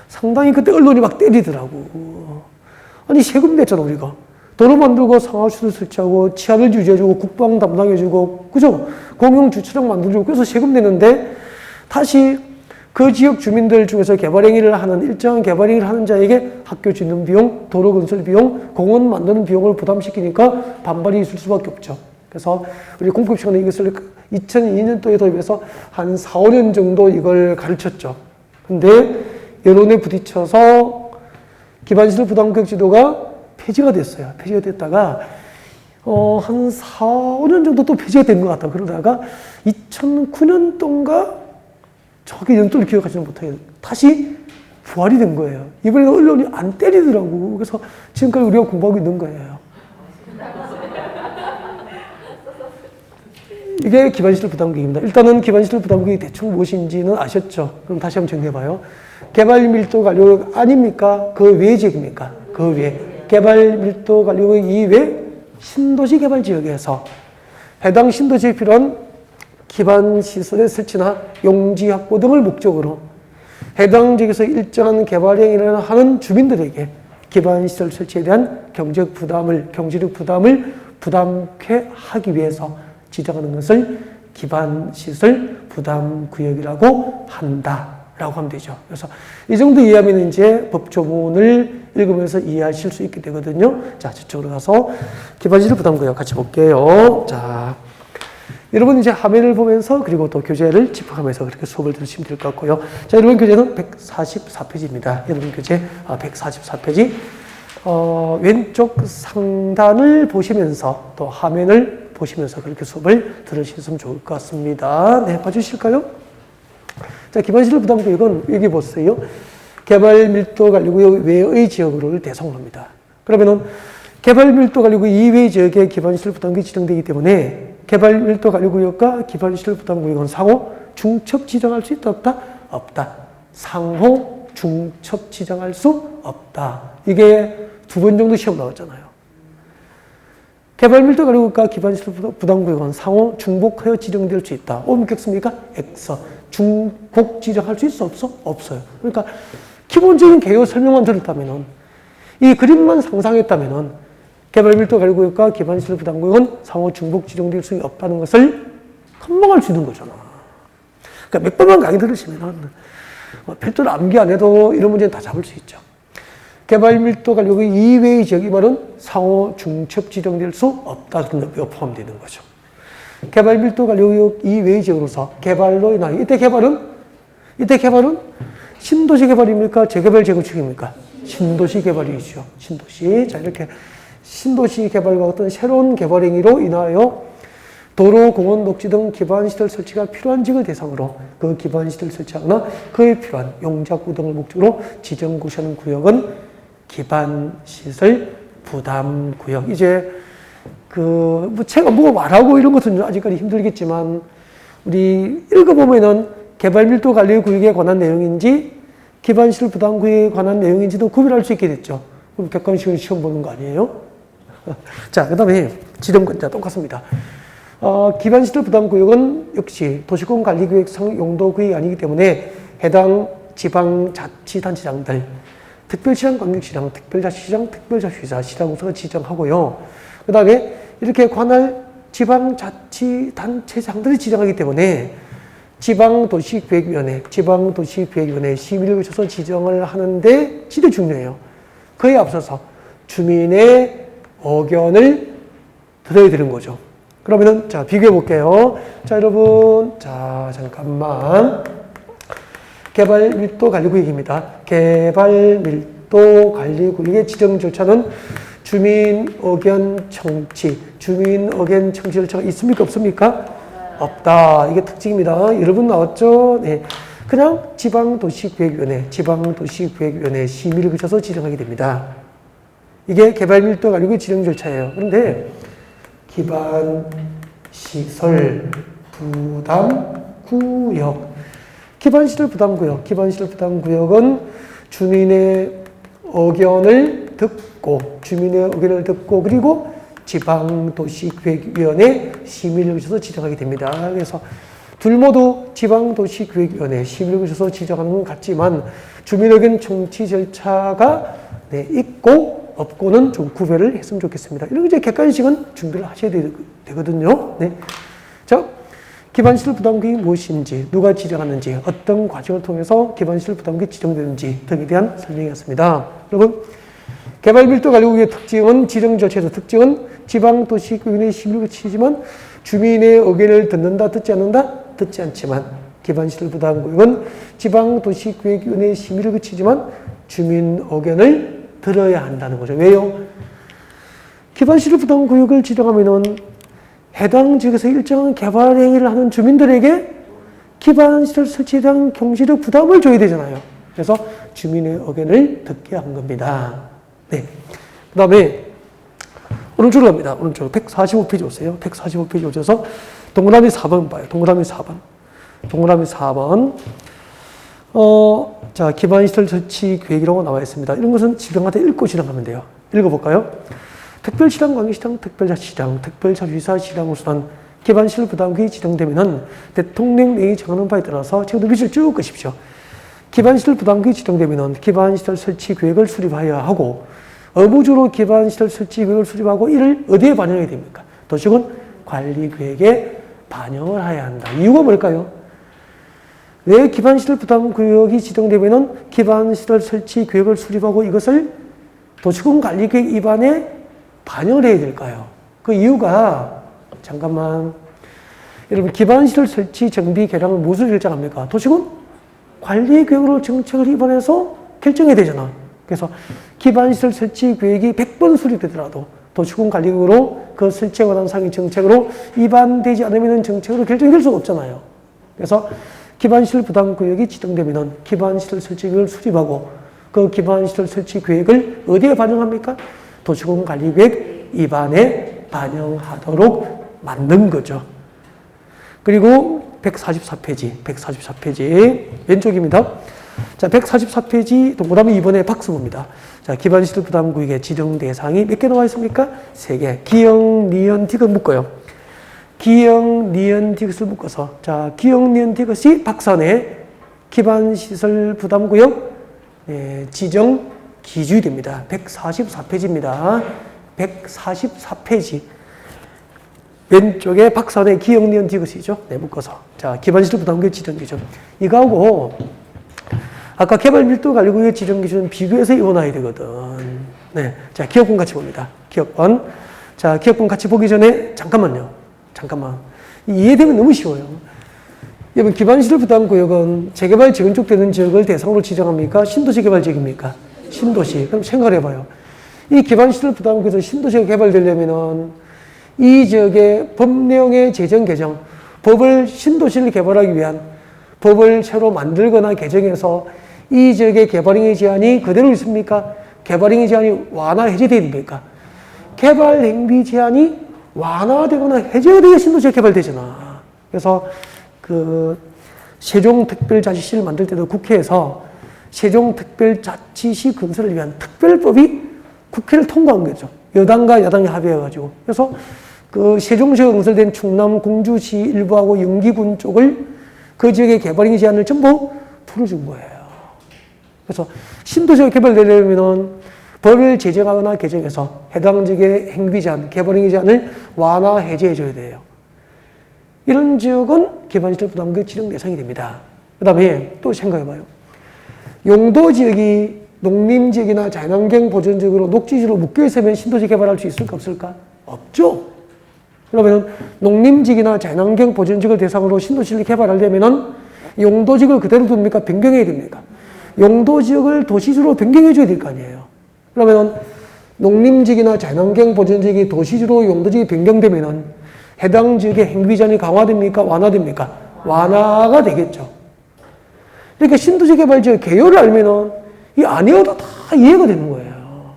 상당히 그때 언론이 막 때리더라고. 아니 세금 냈잖아 우리가. 도로 만들고 상하수도 설치하고 치안을 유지해주고 국방 담당해주고 그죠? 공용 주차장 만들어주고 그래서 세금 내는데 다시 그 지역 주민들 중에서 개발행위를 하는 일정한 개발행위를 하는 자에게 학교 짓는 비용, 도로 건설 비용, 공원 만드는 비용을 부담시키니까 반발이 있을 수밖에 없죠. 그래서 우리 공급 시간에 이것을 2002년도에 도입해서 한 4, 5년 정도 이걸 가르쳤죠. 근데 여론에 부딪혀서 기반시설 부담구역 지도가 폐지가 됐어요. 폐지가 됐다가 한 4, 5년 정도 또 폐지가 된 것 같다. 그러다가 2009년도인가 저기 연도를 기억하지는 못하겠는데 다시 부활이 된 거예요. 이번에는 언론이 안 때리더라고. 그래서 지금까지 우리가 공부하고 있는 거예요. 이게 기반시설 부담구역입니다. 일단은 기반시설 부담구역이 대충 무엇인지는 아셨죠? 그럼 다시 한번 정리해봐요. 개발밀도 관리구역 아닙니까? 그 외 지역입니까? 그 외. 개발밀도 관리구역 이외 신도시 개발지역에서 해당 신도시에 필요한 기반시설의 설치나 용지 확보 등을 목적으로 해당 지역에서 일정한 개발 행위를 하는 주민들에게 기반시설 설치에 대한 경제적 부담을 부담케 하기 위해서 지정하는 것을 기반시설 부담구역이라고 한다라고 하면 되죠. 그래서 이 정도 이해하면 이제 법조문을 읽으면서 이해하실 수 있게 되거든요. 자, 저쪽으로 가서 기반시설 부담구역 같이 볼게요. 자, 여러분 이제 화면을 보면서 그리고 또 교재를 집중하면서 그렇게 수업을 들으시면 될 것 같고요. 자, 여러분 교재는 144페이지입니다. 여러분 교재 144페이지. 왼쪽 상단을 보시면서 또 화면을 보시면서 그렇게 수업을 들으시면 좋을 것 같습니다. 네, 봐주실까요? 자, 기반시설 부담구역은 여기 보세요. 개발 밀도 관리구역 외의 지역으로를 대상으로입니다. 그러면은 개발 밀도 관리구역 이외의 지역에 기반시설 부담구역이 지정되기 때문에 개발 밀도 관리구역과 기반시설 부담구역은 상호 중첩 지정할 수 있다 없다? 없다. 상호 중첩 지정할 수 없다. 이게 2번 정도 시험 나왔잖아요. 개발 밀도 관리구역과 기반시설 부담구역은 상호 중복하여 지정될 수 있다. 옮겼습니까? X. 중복 지정할 수 있어? 없어? 없어요. 그러니까 기본적인 개요 설명만 들었다면은 이 그림만 상상했다면은 개발 밀도 관리구역과 기반시설 부담구역은 상호 중복 지정될 수 없다는 것을 금방 알 수 있는 거잖아. 그러니까 몇 번만 강의 들으시면은 별도로 암기 안 해도 이런 문제는 다 잡을 수 있죠. 개발 밀도 관리구역 이외의 지역, 이 말은 상호 중첩 지정될 수 없다. 그런 게 포함되는 거죠. 개발 밀도 관리구역 이외의 지역으로서 개발로 인하여 이때 개발은 신도시 개발입니까? 재개발 재구축입니까? 신도시 개발이죠. 신도시. 자, 이렇게 신도시 개발과 같은 새로운 개발 행위로 인하여 도로, 공원, 녹지 등 기반시설 설치가 필요한 지역을 대상으로 그 기반시설 설치하거나 그에 필요한 용작구 등을 목적으로 지정구시하는 구역은 기반시설 부담구역. 이제 제가 뭐 말하고 이런 것은 아직까지 힘들겠지만 우리 읽어보면은 개발 밀도 관리 구역에 관한 내용인지 기반시설 부담구역에 관한 내용인지도 구별할 수 있게 됐죠. 그럼 객관식으로 시험 보는 거 아니에요? 자, 그 다음에 지정권자 똑같습니다. 기반시설 부담구역은 역시 도시공관리구역상 용도구역이 아니기 때문에 해당 지방자치단체장들, 특별시장, 광역시장, 특별자치시장, 특별자치휘사, 시장구가 지정하고요. 그 다음에 이렇게 관할 지방자치단체장들이 지정하기 때문에 지방도시기획위원회, 심의를 거쳐서 지정을 하는데 진짜 중요해요. 그에 앞서서 주민의 의견을 들어야 되는 거죠. 그러면은, 자, 비교해 볼게요. 자, 여러분. 자, 잠깐만. 개발 밀도 관리 구역입니다. 개발 밀도 관리 구역의 지정 절차는 주민 의견 청취. 주민 의견 청취 절차가 있습니까? 없습니까? 없다. 이게 특징입니다. 여러분 나왔죠? 네. 그냥 지방도시기획위원회, 심의를 거쳐서 지정하게 됩니다. 이게 개발 밀도 관리 구역 지정 절차예요. 그런데 기반시설 부담구역. 기반시설 부담구역은 주민의 의견을 듣고 그리고 지방도시기획위원회 심의를 거쳐서 지정하게 됩니다. 그래서 둘 모두 지방도시기획위원회 심의를 거쳐서 지정하는 건 같지만 주민의견 청취 절차가 있고 없고는 좀 구별을 했으면 좋겠습니다. 이런 이제 객관식은 준비를 하셔야 되거든요. 네. 자, 기반시설 부담구역이 무엇인지, 누가 지정하는지, 어떤 과정을 통해서 기반시설 부담구역이 지정되는지 등에 대한 설명이었습니다. 여러분, 개발밀도관리구역의 특징은 지정 절차에서 특징은 지방도시기획위원회 심의를 거치지만 주민의 의견을 듣는다, 듣지 않는다, 듣지 않지만 기반시설 부담구역은 지방도시기획위원회 심의를 거치지만 주민 의견을 들어야 한다는 거죠. 왜요? 기반시설 부담구역을 지정하면은 해당 지역에서 일정한 개발 행위를 하는 주민들에게 기반시설 설치에 대한 경제적 부담을 줘야 되잖아요. 그래서 주민의 의견을 듣게 한 겁니다. 네. 그 다음에 오른쪽으로 갑니다. 오른쪽 145페이지 오세요. 145페이지 오셔서 동그라미 4번 봐요. 동그라미 4번. 자, 기반시설 설치 계획이라고 나와 있습니다. 이런 것은 지정한테 읽고 지정하면 돼요. 읽어볼까요? 특별시장, 광역시장, 특별자치시장, 특별자치휘사, 시장구수단, 기반시설 부담구역이 지정되면은 대통령령이 정하는 바에 따라서 지금도 밑을 쭉 끄십시오. 기반시설 부담구역이 지정되면은 기반시설 설치 계획을 수립하여야 하고 의무적으로 기반시설 설치 계획을 수립하고 이를 어디에 반영해야 됩니까? 도시군 관리계획에 반영을 해야 한다. 이유가 뭘까요? 왜 기반시설 부담구역이 지정되면은 기반시설 설치 계획을 수립하고 이것을 도시군 관리계획 입안에 반영을 해야 될까요? 그 이유가 잠깐만 여러분 기반시설 설치 정비 개량을 무엇을 결정합니까? 도시군 관리계획으로 정책을 입안해서 결정해야 되잖아. 그래서 기반시설 설치 계획이 100번 수립되더라도 도시군 관리계획으로 그 설치에 관한 상위 정책으로 입안되지 않으면 정책으로 결정될 수가 없잖아요. 그래서 기반시설 부담구역이 지정되면 기반시설 설치 계획을 수립하고 그 기반시설 설치 계획을 어디에 반영합니까? 도시군 관리계획 입안에 반영하도록 만든 거죠. 그리고 144페이지 왼쪽입니다. 자, 144페이지 동그라미 2번에 박수봅니다. 자, 기반시설 부담구역의 지정 대상이 몇 개 나와 있습니까? 3개. 기역, 니은, 디귿 묶어요. 기역, 니은, 디귿을 묶어서 자, 기역, 니은, 디귿이 박산의 기반시설 부담구역 지정 기준이 됩니다. 144페이지입니다. 144페이지. 왼쪽에 박산의 기역, 니은, 디귿이죠. 네, 묶어서. 자, 기반시설 부담구역 지정 기준. 이거하고 아까 개발 밀도 관리구역 지정 기준 비교해서 이어놔야 되거든. 네. 자, 기억권 같이 봅니다. 기억권. 자, 기억권 같이 보기 전에 잠깐만. 이해되면 너무 쉬워요. 여러분, 기반시설 부담구역은 재개발 재건축되는 지역을 대상으로 지정합니까? 신도시 개발 지역입니까? 신도시. 그럼 생각을 해봐요. 이 기반시설 부담구역에서 신도시가 개발되려면은 이 지역의 법 내용의 제정, 개정, 법을 신도시를 개발하기 위한 법을 새로 만들거나 개정해서 이 지역의 개발행위 제한이 그대로 있습니까? 개발행위 제한이 완화, 해제돼야 됩니까? 개발행위 제한이 완화되거나 해제가 돼야 신도시가 개발되잖아. 그래서 그 세종특별자치시를 만들 때도 국회에서 세종특별자치시 건설을 위한 특별법이 국회를 통과한 거죠. 여당과 야당이 합의해가지고. 그래서 그 세종시가 건설된 충남 공주시 일부하고 영기군 쪽을 그 지역의 개발행위 제한을 전부 풀어준 거예요. 그래서 신도시가 개발되려면 법을 제정하거나 개정해서 해당 지역의 행비 제한, 개발행위 제한을 완화, 해제해줘야 돼요. 이런 지역은 기반시설 부담구역 지정 대상이 됩니다. 그 다음에 또 생각해봐요. 용도 지역이 농림지역이나 자연환경 보전지역으로 녹지지로 묶여있으면 신도시 개발할 수 있을까 없을까? 없죠. 그러면 농림지역이나 자연환경 보전지역을 대상으로 신도시를 개발하려면 용도지역을 그대로 둡니까? 변경해야 됩니까? 용도지역을 도시지로 변경해줘야 될 거 아니에요. 그러면 농림지역이나 자연환경 보전지역이 도시지로 용도지역이 변경되면 해당 지역의 행위제한이 강화됩니까? 완화됩니까? 완화가 되겠죠. 그러니까 신도시 개발지역 개요를 알면은 이 아니어도 다 이해가 되는 거예요.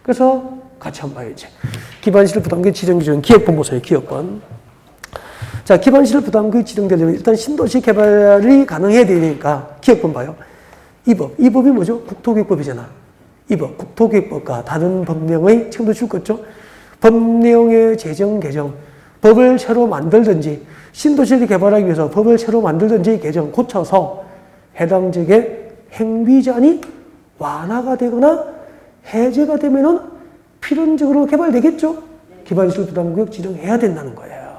그래서 같이 한번 봐야지. 기반시설 부담구역 지정 기준 기역번 보세요. 기역번. 자, 기반시설 부담구역 지정되려면 일단 신도시 개발이 가능해야 되니까 기역번 봐요. 이 법이 뭐죠? 국토교육법이잖아. 이 법, 국토교육법과 다른 법령의 지금도 줄거죠. 법령의 제정, 개정, 법을 새로 만들든지 신도시를 개발하기 위해서 법을 새로 만들든지 개정, 고쳐서 해당 지역의 행위제한이 완화가 되거나 해제가 되면은 필연적으로 개발되겠죠? 기반시설 부담구역 지정해야 된다는 거예요.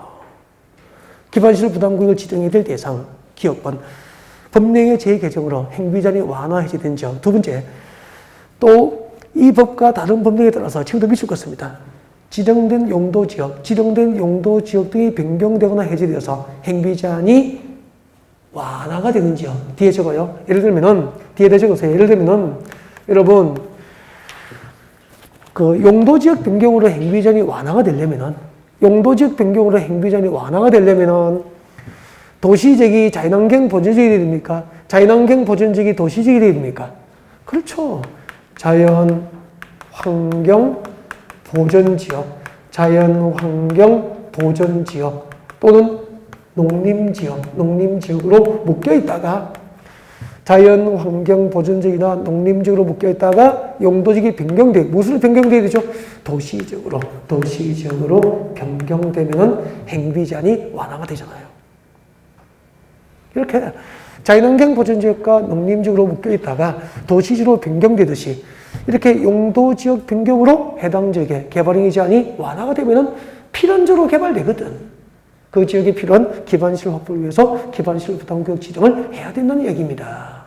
기반시설 부담구역을 지정해야 될 대상, 기역번, 법령의 재개정으로 행위제한이 완화, 해제된 지역. 두 번째, 또 이 법과 다른 법령에 따라서 책임도 미칠 것입니다. 지정된 용도지역 등이 변경되거나 해제되어서 행위제한이 완화가 되는 지역. 뒤에 적어요. 예를 들면은, 뒤에다 적으세요. 예를 들면은, 여러분, 그 용도지역 변경으로 행위제한이 완화가 되려면은, 도시지역이 자연환경 보전지역이 됩니까? 자연환경 보전지역이 도시지역이 됩니까? 그렇죠. 자연환경 보전지역 또는 농림지역으로 묶여있다가 자연환경 보전지역이나 농림지역으로 묶여있다가 용도지역이 변경돼. 무엇으로 변경돼야 되죠? 도시지역으로 변경되면 행위제한이 완화가 되잖아요. 이렇게 자연환경 보전지역과 농림지역으로 묶여있다가 도시지역으로 변경되듯이 이렇게 용도지역 변경으로 해당 지역의 개발행위 제한이 완화가 되면 필연적으로 개발되거든. 그 지역에 필요한 기반시설 확보를 위해서 기반시설 부담구역 지정을 해야 된다는 얘기입니다.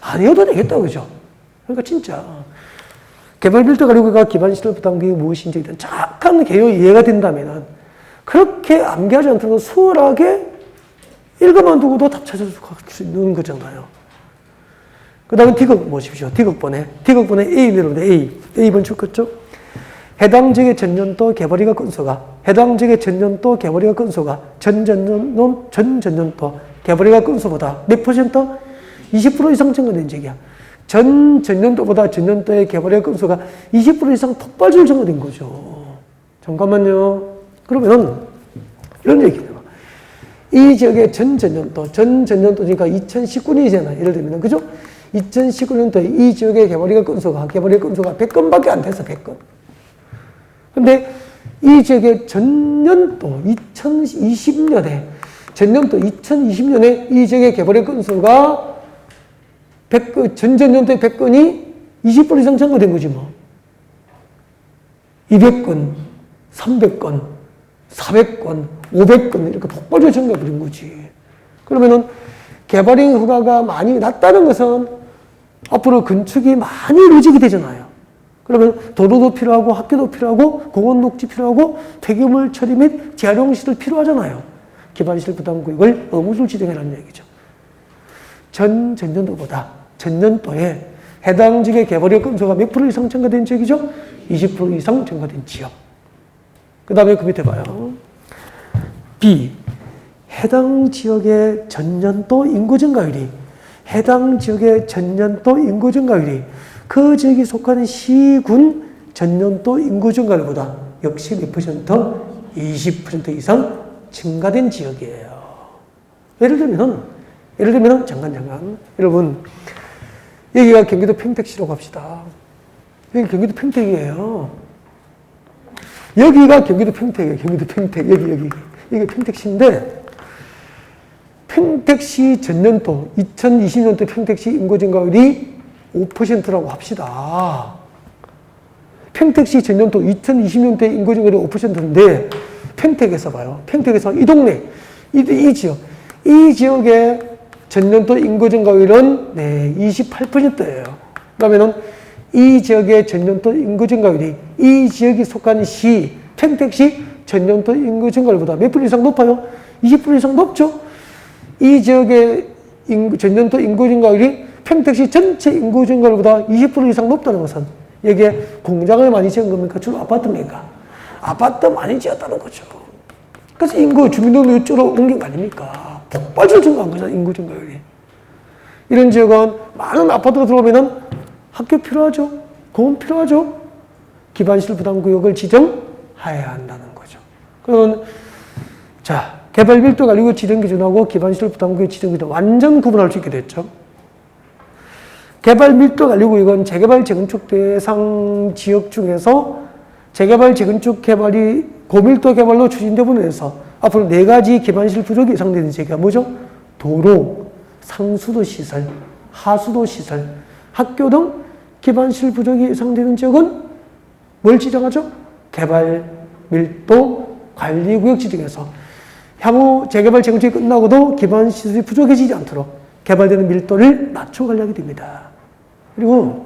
아니어도 되겠다, 그죠? 그러니까 진짜 개발밀도 가리고가 기반시설 부담구역이 무엇인지에 대한 정확한 개요 이해가 된다면 그렇게 암기하지 않더라도 수월하게 읽어만 두고도 답 찾을 수 있는 거잖아요. 그 다음에 D극 보십시오. D극번에 A 내려오는데 A번 축겠죠? 해당 지역의 전년도 개발이가 건수가 해당 지역의 전년도 개발이가 건수가 전전년도 개발이가 건수보다 몇 퍼센트? 20% 이상 증가된 지역이야. 전년도보다 전년도의 개발이가 건수가 20% 이상 폭발적으로 증가된 거죠. 잠깐만요. 그러면 이런 얘기예요. 이 지역의 전전년도니까 2019년이잖아요. 예를 들면, 그죠? 2019년도에 이 지역의 개발이가 건수가 100건밖에 안 돼서 100건. 근데 이 지역의 전년도 2020년에 이 지역의 개발의 건수가 100건, 전전년도의 100건이 20% 이상 증가된 거지 뭐. 200건, 300건, 400건, 500건 이렇게 폭발적으로 증가해버린 거지. 그러면은 개발행 허가가 많이 낮다는 것은 앞으로 건축이 많이 이루어지게 되잖아요. 그러면 도로도 필요하고 학교도 필요하고 공원 녹지 필요하고 폐기물 처리 및 재활용시설 필요하잖아요. 기반시설 부담구역을 의무적으로 지정해라는 얘기죠. 전년도보다 전년도에 해당 지역의 개발의 건수가 몇 프로 이상 증가된 지역이죠? 20% 이상 증가된 지역. 그 다음에 그 밑에 봐요. B. 해당 지역의 전년도 인구 증가율이 그 지역이 속하는 시군 전년도 인구 증가율보다 역시 몇 퍼센트? 20% 이상 증가된 지역이에요. 예를 들면 잠깐 여러분 여기가 경기도 평택시라고 합시다. 여기 경기도 평택이에요. 여기가 경기도 평택이에요. 여기 평택시인데 평택시 전년도 2020년도 평택시 인구 증가율이 5%라고 합시다. 평택시 전년도 2020년도에 인구 증가율이 5%인데 평택에서 봐요. 평택에서 이 동네, 이 지역의 전년도 인구 증가율은 28%예요. 그러면은 이 지역의 전년도 인구 증가율이 이 지역이 속한 시, 평택시 전년도 인구 증가율보다 몇 프로 이상 높아요? 20% 이상 높죠? 이 지역의 전년도 인구 증가율이 평택시 전체 인구 증가율보다 20% 이상 높다는 것은 여기에 공장을 많이 지은 겁니까? 주로 아파트입니까? 아파트 많이 지었다는 거죠. 그래서 주민등록 이쪽으로 옮긴 거 아닙니까? 폭발적으로 증가한 거죠, 인구 증가율이. 이런 지역은 많은 아파트가 들어오면은 학교 필요하죠? 공원 필요하죠? 기반시설 부담구역을 지정해야 한다는 거죠. 그러면, 자, 개발 밀도 관리구역 지정 기준하고 기반시설 부담구역 지정 기준 완전 구분할 수 있게 됐죠. 개발 밀도 관리구역은 재개발 재건축 대상 지역 중에서 재개발 재건축 개발이 고밀도 개발로 추진되고 해서 앞으로 4가지 기반시설 부족이 예상되는 지역이 뭐죠? 도로, 상수도 시설, 하수도 시설, 학교 등 기반시설 부족이 예상되는 지역은 뭘 지정하죠? 개발 밀도 관리구역 지정해서 향후 재개발 재건축이 끝나고도 기반시설이 부족해지지 않도록 개발되는 밀도를 낮춰 관리하게 됩니다. 그리고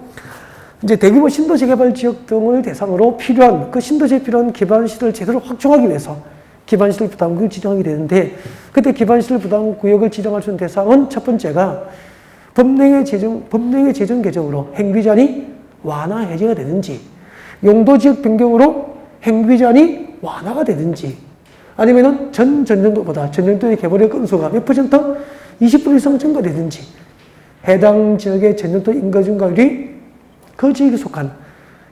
이제 대규모 신도시 개발 지역 등을 대상으로 필요한 그 신도시에 필요한 기반시설을 제대로 확충하기 위해서 기반시설 부담구역을 지정하게 되는데 그때 기반시설 부담구역을 지정할 수 있는 대상은 첫 번째가 법령의 제정 개정으로 행위제한이 완화 해제가 되는지 용도지역 변경으로 행위제한이 완화가 되든지 아니면은 전년도보다 전년도의 개발의 건수가 몇 퍼센트? 20% 이상 증가되든지 해당 지역의 전년도 인구 증가율이 그 지역에 속한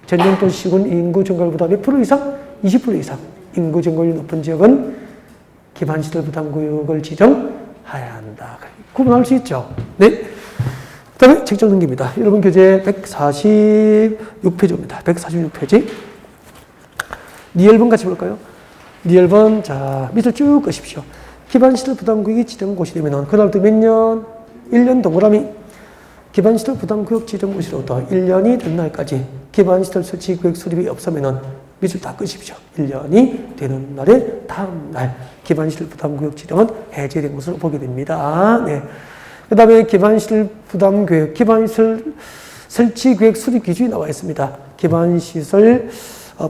전년도 시군 인구 증가율보다 몇 프로 이상? 20% 이상 인구 증가율이 높은 지역은 기반시설 부담구역을 지정해야 한다. 구분할 수 있죠. 네. 그 다음에 책정 등기입니다. 여러분 교재 146페이지입니다. 146페이지. 니엘번 같이 볼까요? 니엘번, 자, 밑을 쭉 끄십시오. 기반시설 부담구역이 지정 곳이 되면은, 그다음부터 몇 년? 1년 동그라미. 기반시설 부담구역 지정 곳으로부터 1년이 된 날까지 기반시설 설치 구역 수립이 없으면은 밑줄 다 끄십시오. 1년이 되는 날의 다음 날 기반시설 부담구역 지정은 해제된 것으로 보게 됩니다. 네. 그 다음에 기반시설 부담구역, 기반시설 설치계획 수립 기준이 나와 있습니다. 기반시설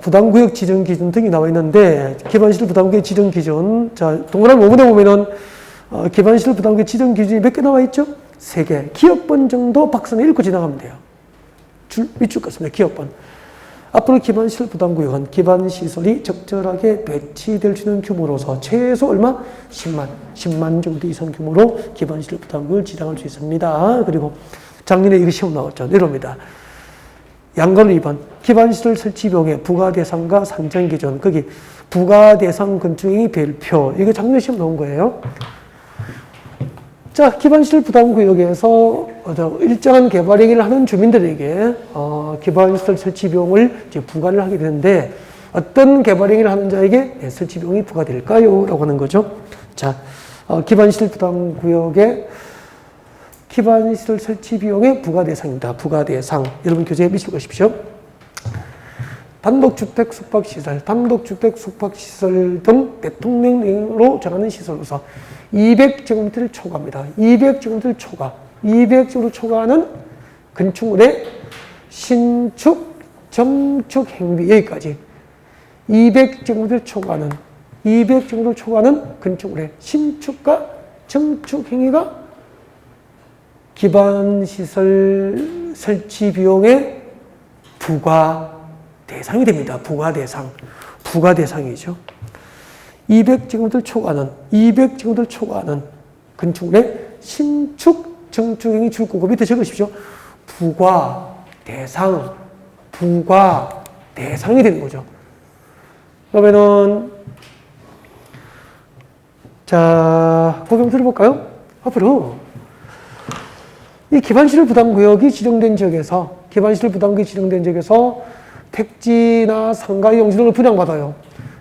부담구역 지정 기준 등이 나와 있는데, 기반시설 부담구역 지정 기준, 자, 동그라미 5번에 보면은 기반시설 부담구역 지정 기준이 몇 개 나와 있죠? 3개. 기억번 정도 박스는 읽고 지나가면 돼요. 밑줄 껐습니다. 기억번. 앞으로 기반시설 부담구역은 기반시설이 적절하게 배치될 수 있는 규모로서 최소 얼마? 10만 정도 이상 규모로 기반시설 부담구역을 지정할 수 있습니다. 그리고 작년에 이거 시험 나왔죠. 이럽니다. 양걸 2번. 기반시설 설치 비용의 부가대상과 산정기준. 거기 부가대상 건축행위 별표. 이게 작년 시험 나온 거예요. 자, 기반시설 부담구역에서 일정한 개발 행위를 하는 주민들에게 기반시설 설치 비용을 이제 부과를 하게 되는데, 어떤 개발 행위를 하는 자에게 설치 비용이 부과될까요? 라고 하는 거죠. 자, 기반시설 부담구역의 기반시설 설치 비용의 부과대상입니다. 부과대상. 여러분 교재에 미칠 것이십시오. 단독주택 숙박시설, 단독주택 숙박시설 등 대통령령으로 정하는 시설로서 200제곱미터를 초과합니다. 200제곱미터를 초과. 200제곱미터를 초과하는 건축물의 신축, 정축 행위, 여기까지. 200제곱미터를 초과하는, 200제곱미터를 초과하는 건축물의 신축과 정축 행위가 기반시설 설치 비용의 부과 대상이 됩니다. 부과 대상. 부과 대상이죠. 200제곱미터를 초과하는, 200제곱미터를 초과하는 건축물의 신축, 정축행위 출구고 밑에 적으십시오. 부과 대상, 부과 대상이 되는 거죠. 그러면은, 자, 보기 한번 들어볼까요? 앞으로. 이 기반시설 부담구역이 지정된 지역에서, 기반시설 부담구역이 지정된 지역에서 택지나 상가용지 등을 분양받아요.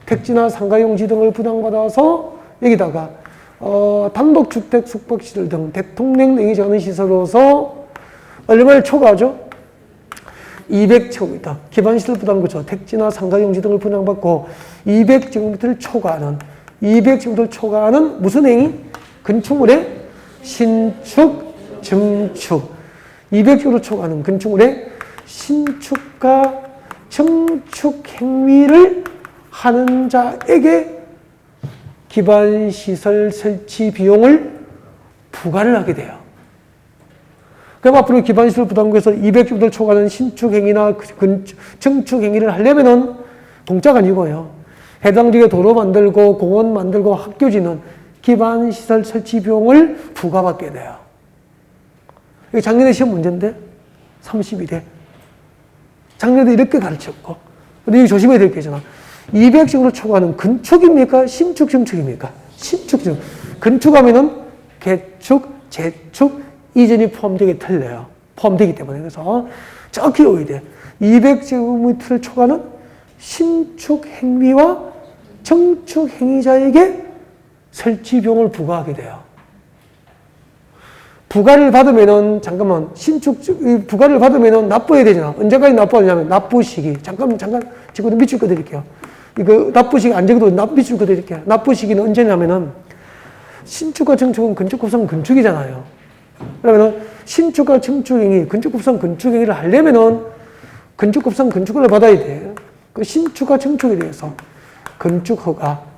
택지나 상가용지 등을 분양받아서 여기다가 단독주택 숙박시설 등 대통령령이 정하는 시설로서 얼마를 초과하죠? 200제곱미터. 기반시설 부담구역 택지나 상가용지 등을 분양받고 200제곱미터를 초과하는, 200제곱미터를 초과하는 무슨 행위? 건축물의 신축, 정축. 200제곱미터를 초과하는 건축물의 신축과 정축 행위를 하는 자에게 기반시설 설치 비용을 부과를 하게 돼요. 그럼 앞으로 기반시설 부담구역에서 200제곱미터를 초과하는 신축 행위나 정축 행위를 하려면은 공짜가 아니고요. 해당 지역에 도로 만들고 공원 만들고 학교 짓는 기반시설 설치 비용을 부과받게 돼요. 이게 작년에 시험 문제인데 32대. 작년에도 이렇게 가르쳤고. 근데 이거 조심해야 될 게 있잖아. 200제곱미터 초과하는 건축입니까? 신축, 정축입니까? 신축, 정축. 건축하면은 개축, 재축, 이전이 포함되게 틀려요. 포함되기 때문에. 그래서 정확히 외워야 돼. 200제곱미터를 초과하는 신축 행위와 정축 행위자에게 설치 비용을 부과하게 돼요. 부과를 받으면은, 잠깐만, 부과를 받으면은 납부해야 되잖아. 언제까지 납부하냐면, 납부 시기. 잠깐, 지금 밑줄 꺼드릴게요. 이거 납부 시기 안 적어도 밑줄 꺼드릴게요. 납부 시기는 언제냐면은, 신축과 정축은 건축급성 건축이잖아요. 그러면은, 신축과 정축행위, 건축급성 건축행위를 하려면은, 건축급성 건축을 받아야 돼. 그 신축과 정축에 대해서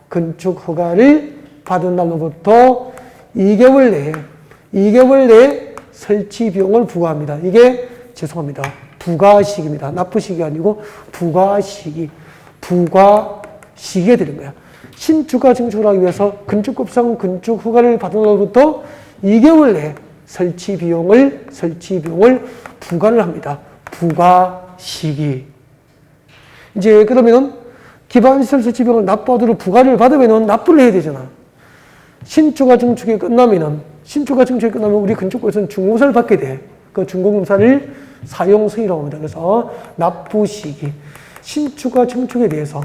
건축허가를 받은 날로부터 2개월 내에 설치 비용을 부과합니다. 이게 죄송합니다. 부과시기입니다. 납부시기 아니고 부과시기에 드린 거야. 신축과 증축을 하기 위해서 건축급성 건축 허가를 받은 날로부터 2개월 내에 설치 비용을 부과를 합니다. 부과시기. 이제 그러면은 기반시설 설치 비용을 납부하도록 부과를 받으면은 납부를 해야 되잖아. 신축과 증축이 끝나면 우리 건축부에서는 중공사를 받게 돼. 그 중공사를 사용승이라고 합니다. 그래서 납부 시기, 신축과 증축에 대해서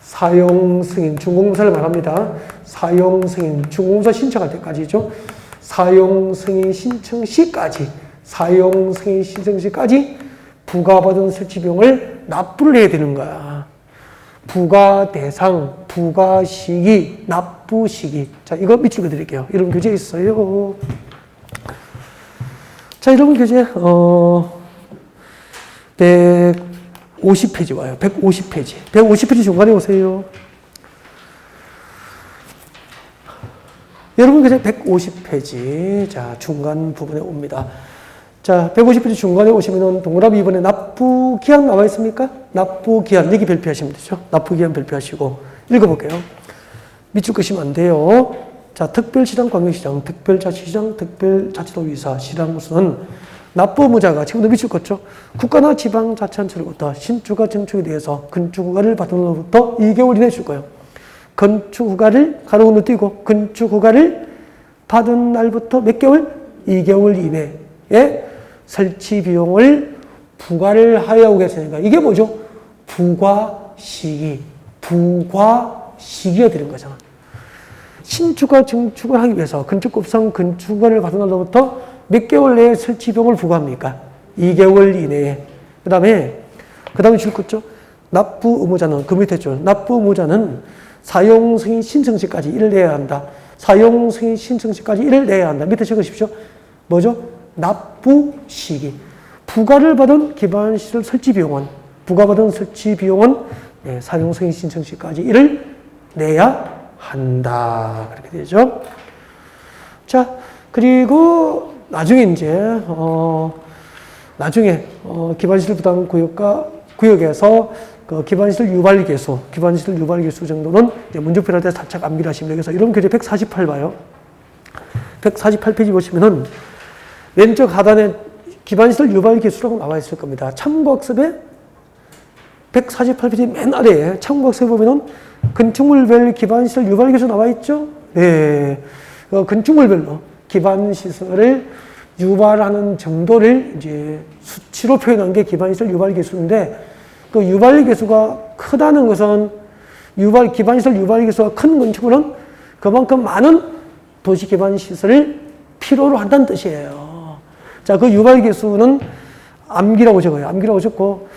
사용승인, 중공사를 말합니다. 사용승인, 중공사 신청할 때까지죠. 사용승인 신청 시까지 부과받은 설치 비용을 납부를 해야 되는 거야. 부과 대상, 부과 시기, 납부 시기. 자, 이거 밑줄 그어드릴게요. 이런 교재 있어요. 자, 이런 교재, 150페이지 와요. 150페이지. 150페이지 중간에 오세요. 여러분, 교재 150페이지. 자, 중간 부분에 옵니다. 자, 150페이지 중간에 오시면은 동그라미 2번에 납부 기한 나와 있습니까? 납부 기한. 여기 별표하시면 되죠. 납부 기한 별표하시고. 읽어볼게요. 밑줄 끄시면 안 돼요. 자, 특별시장, 광역시장, 특별자치시장, 특별자치도의사, 시장으로서는 납부 의무자가 지금도 밑줄 껐죠. 국가나 지방자치단체로부터 신축가 증축에 대해서 건축허가를 받은 날부터 2개월 이내에 줄 거예요. 건축허가를 가로로 띄고 건축허가를 받은 날부터 몇 개월? 2개월 이내에 설치 비용을 부과를 하여 오겠으니까 이게 뭐죠? 부과시기. 부과시기가 되는 거잖아. 신축과 증축을 하기 위해서 건축급상 건축허가를 받은 날로부터 몇 개월 내에 설치 비용을 부과합니까? 2개월 이내에. 그 다음에 줄 것죠? 납부 의무자는, 그 밑에 줄, 납부 의무자는 사용 승인 신청 시까지 일을 내야 한다. 사용 승인 신청 시까지 일을 내야 한다. 밑에 적으십시오. 뭐죠? 납부 시기. 부과를 받은 기반시설 설치 비용은, 부과받은 설치 비용은 사용 승인 신청 시까지 일을 내야 한다. 그렇게 되죠. 자, 그리고 나중에 이제, 기반시설 부담 구역에서 그 기반시설 유발 개수 정도는 이제 문제풀이 할 때 살짝 암기를 하시면 되겠어. 이런 교재 148 봐요. 148페이지 보시면은 왼쪽 하단에 기반시설 유발 개수라고 나와 있을 겁니다. 참고학습에 148페이지 맨 아래에 참고학습에 보면은 건축물별 기반시설 유발 개수 나와 있죠? 네. 건축물별로 기반시설을 유발하는 정도를 이제 수치로 표현한 게 기반시설 유발 개수인데 그 유발 개수가 크다는 것은 기반시설 유발 개수가 큰 건축물은 그만큼 많은 도시 기반시설을 필요로 한다는 뜻이에요. 자, 그 유발 개수는 암기라고 적어요. 암기라고 적고,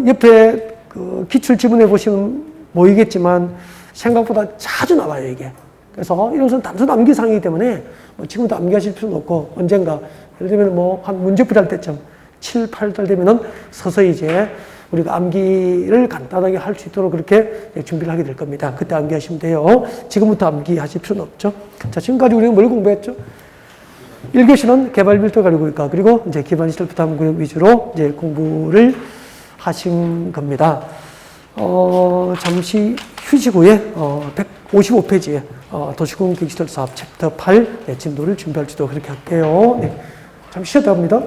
옆에 그 기출 지문에 보시면 보이겠지만 생각보다 자주 나와요, 이게. 그래서 이것은 단순 암기상이기 때문에 뭐 지금부터 암기하실 필요는 없고 언젠가 예를 들면 뭐 한 문제풀이 할 때쯤 7, 8달 되면은 서서히 이제 우리가 암기를 간단하게 할 수 있도록 그렇게 준비를 하게 될 겁니다. 그때 암기하시면 돼요. 지금부터 암기하실 필요는 없죠. 자, 지금까지 우리는 뭘 공부했죠? 1교시는 개발밀도 가리고일까 그리고 이제 기반시설 부담구역 위주로 이제 공부를 하신 겁니다. 잠시 휴식 후에 155페이지에 도시공개시설 사업 챕터 8 진도를 준비할지도 그렇게 할게요. 네, 잠시 쉬었다 합니다.